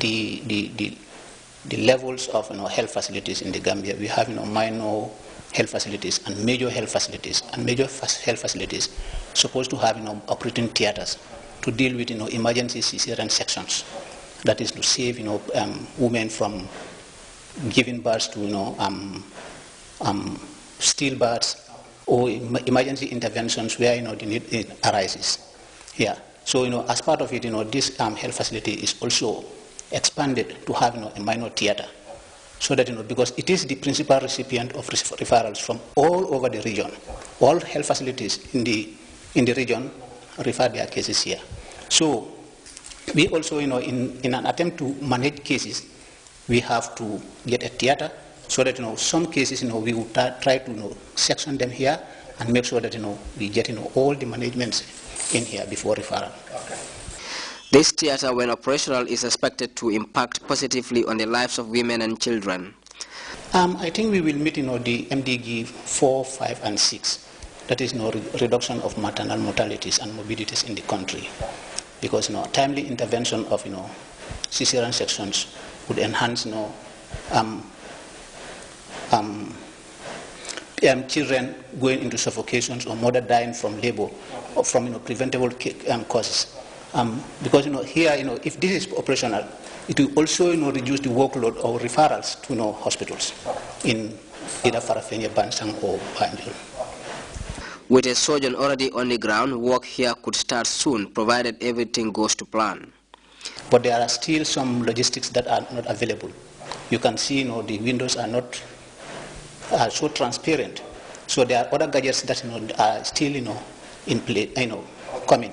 the levels of health facilities in the Gambia. We have minor health facilities and major health facilities. And major health facilities supposed to have operating theaters to deal with emergency cesarean sections. That is to save women from giving birth to stillbirths or emergency interventions where the need arises. Yeah. So as part of it, this health facility is also expanded to have a minor theater, so that because it is the principal recipient of referrals from all over the region. All health facilities in the region refer their cases here. So we also in an attempt to manage cases, we have to get a theater so that some cases we will try to section them here and make sure that we get all the managements in here before referral. Okay. This theater, when operational, is expected to impact positively on the lives of women and children. I think we will meet the MDG 4, 5, and 6. That is reduction of maternal mortalities and morbidities in the country, because timely intervention of cesarean sections would enhance children going into suffocations or mother dying from labor or from preventable causes. Because here if this is operational, it will also reduce the workload or referrals to hospitals in either Farafenni, Bansang or Banjul. With a surgeon already on the ground, work here could start soon, provided everything goes to plan. But there are still some logistics that are not available. You can see the windows are not so transparent. So there are other gadgets that are still in play, coming.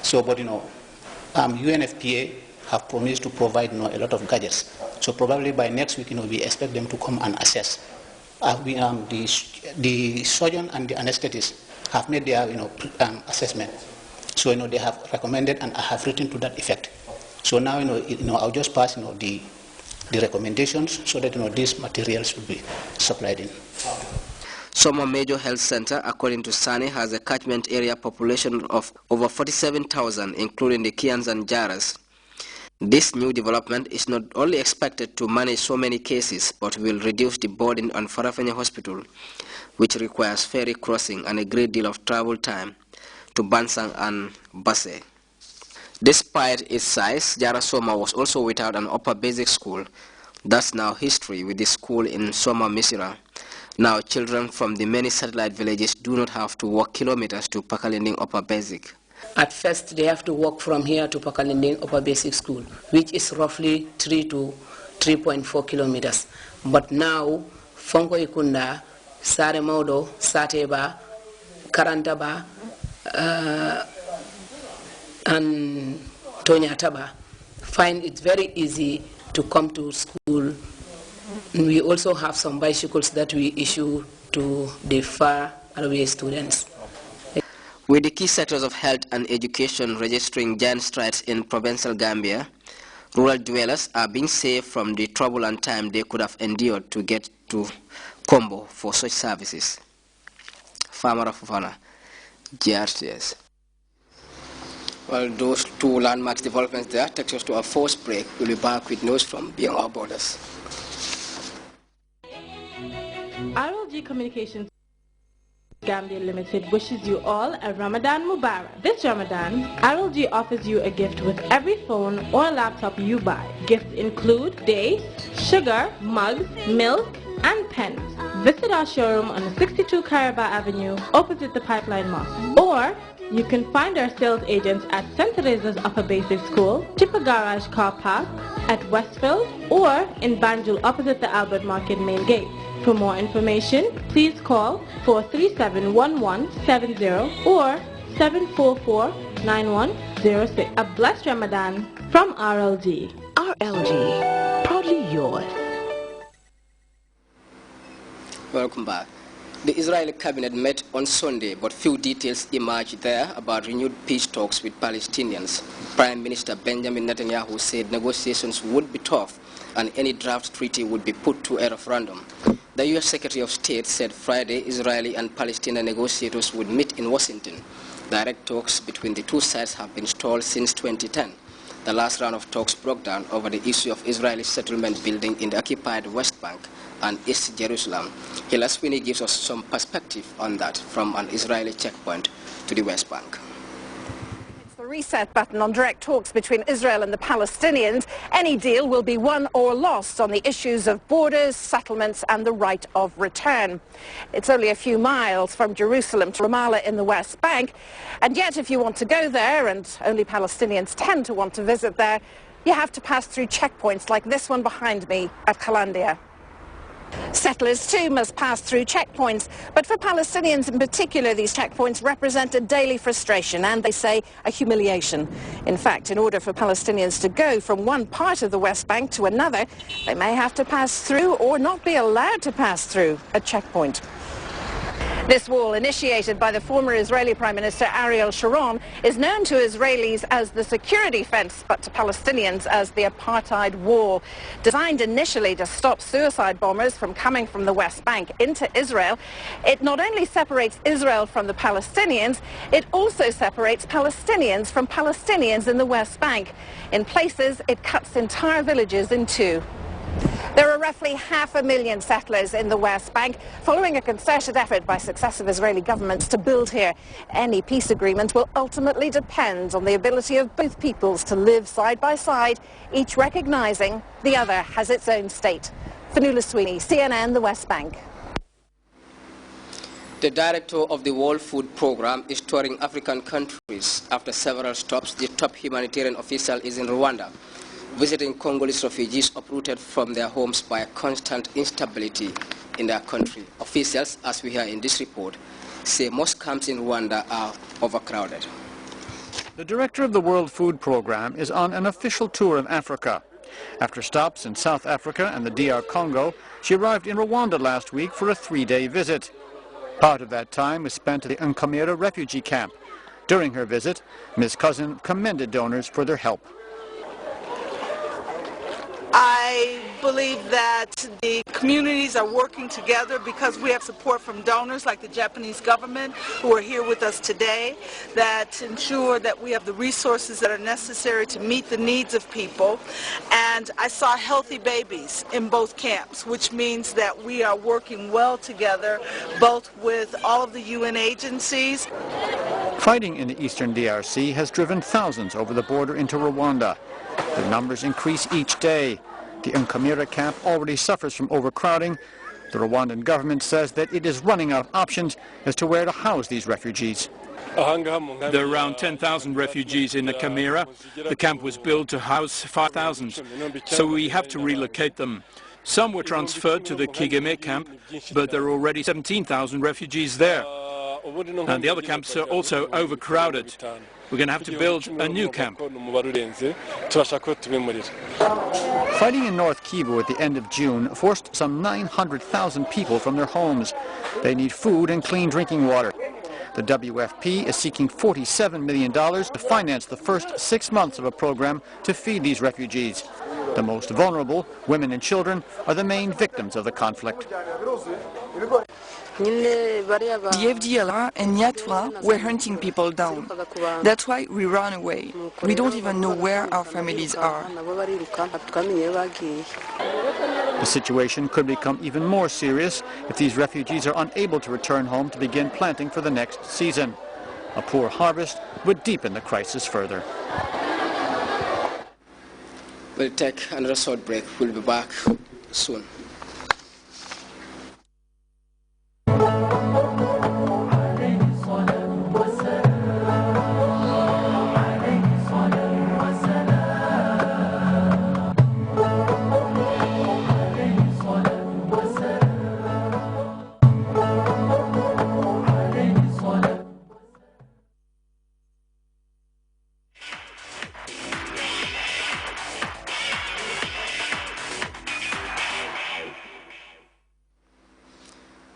So, but UNFPA have promised to provide a lot of gadgets. So probably by next week, we expect them to come and assess. The surgeon and the anesthetist have made their assessment. So they have recommended, and I have written to that effect. So now I'll just pass the recommendations so that these materials will be supplied in. Soma Major Health Center, according to Sani, has a catchment area population of over 47,000, including the Kians and Jaras. This new development is not only expected to manage so many cases, but will reduce the burden on Farafenni Hospital, which requires ferry crossing and a great deal of travel time to Bansang and Basse. Despite its size, Jara Soma was also without an upper basic school. That's now history with the school in Soma Misira. Now children from the many satellite villages do not have to walk kilometers to Pakalinding Upper Basic. At first, they have to walk from here to Pakalinding Upper Basic School, which is roughly 3 to 3.4 kilometers. But now, Fonko Ikunda, Sare Maudo, Sateba, Karantaba, and Tonyataba find it very easy to come to school. We also have some bicycles that we issue to the far away students. With the key sectors of health and education registering giant strides in provincial Gambia, rural dwellers are being saved from the trouble and time they could have endured to get to Combo for such services. Farmer Fofana, Grts. Well, those two landmark developments there take us to a forced break. We'll be back with news from beyond our borders. RLG Communications Gambia Limited wishes you all a Ramadan Mubarak. This Ramadan, RLG offers you a gift with every phone or laptop you buy. Gifts include dates, sugar, mugs, milk, and pens. Visit our showroom on 62 Caraba Avenue, opposite the Pipeline Mosque. Or you can find our sales agents at St. Teresa's Upper Basic School, Tipper Garage Car Park, at Westfield, or in Banjul opposite the Albert Market main gate. For more information, please call 437-1170 or 744-9106. A blessed Ramadan from RLG. RLG, proudly yours. Welcome back. The Israeli cabinet met on Sunday, but few details emerged there about renewed peace talks with Palestinians. Prime Minister Benjamin Netanyahu said negotiations would be tough and any draft treaty would be put to a referendum. The U.S. Secretary of State said Friday Israeli and Palestinian negotiators would meet in Washington. Direct talks between the two sides have been stalled since 2010. The last round of talks broke down over the issue of Israeli settlement building in the occupied West Bank and East Jerusalem. Hila Sweeney gives us some perspective on that from an Israeli checkpoint to the West Bank. The reset button on direct talks between Israel and the Palestinians. Any deal will be won or lost on the issues of borders, settlements and the right of return. It's only a few miles from Jerusalem to Ramallah in the West Bank, and yet if you want to go there, and only Palestinians tend to want to visit there, you have to pass through checkpoints like this one behind me at Kalandia. Settlers too must pass through checkpoints, but for Palestinians in particular, these checkpoints represent a daily frustration and, they say, a humiliation. In fact, in order for Palestinians to go from one part of the West Bank to another, they may have to pass through or not be allowed to pass through a checkpoint. This wall, initiated by the former Israeli Prime Minister Ariel Sharon, is known to Israelis as the security fence, but to Palestinians as the apartheid wall. Designed initially to stop suicide bombers from coming from the West Bank into Israel, it not only separates Israel from the Palestinians, it also separates Palestinians from Palestinians in the West Bank. In places, it cuts entire villages in two. There are roughly 500,000 settlers in the West Bank, following a concerted effort by successive Israeli governments to build here. Any peace agreement will ultimately depend on the ability of both peoples to live side by side, each recognizing the other has its own state. Fanula Sweeney, CNN, the West Bank. The director of the World Food Programme is touring African countries. After several stops, the top humanitarian official is in Rwanda, visiting Congolese refugees uprooted from their homes by constant instability in their country. Officials, as we hear in this report, say most camps in Rwanda are overcrowded. The director of the World Food Programme is on an official tour of Africa. After stops in South Africa and the DR Congo, she arrived in Rwanda last week for a 3-day visit. Part of that time was spent at the Nkamira refugee camp. During her visit, Ms. Cousin commended donors for their help. I believe that the communities are working together because we have support from donors like the Japanese government who are here with us today that ensure that we have the resources that are necessary to meet the needs of people. And I saw healthy babies in both camps, which means that we are working well together, both with all of the UN agencies. Fighting in the eastern DRC has driven thousands over the border into Rwanda. The numbers increase each day. The Nkamira camp already suffers from overcrowding. The Rwandan government says that it is running out of options as to where to house these refugees. There are around 10,000 refugees in Nkamira. The camp was built to house 5,000, so we have to relocate them. Some were transferred to the Kigeme camp, but there are already 17,000 refugees there. And the other camps are also overcrowded. We're going to have to build a new camp. Fighting in North Kivu at the end of June forced some 900,000 people from their homes. They need food and clean drinking water. The WFP is seeking $47 million to finance the first 6 months of a program to feed these refugees. The most vulnerable, women and children, are the main victims of the conflict. The FDLR and Nyatwa were hunting people down. That's why we ran away. We don't even know where our families are. The situation could become even more serious if these refugees are unable to return home to begin planting for the next season. A poor harvest would deepen the crisis further. We'll take another short break. We'll be back soon.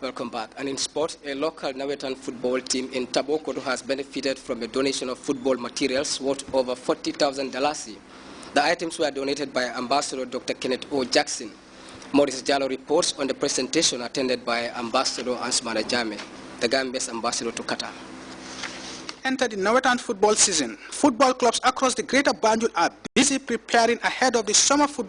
Welcome back. And in sport, a local Nawetan football team in Tabokoto has benefited from a donation of football materials worth over $40,000. The items were donated by Ambassador Dr. Kenneth O. Jackson. Maurice Jallo reports on the presentation attended by Ambassador Ansumana Jame, the Gambia's ambassador to Qatar. entered the Northern football season. Football clubs across the Greater Banjul are busy preparing ahead of the summer football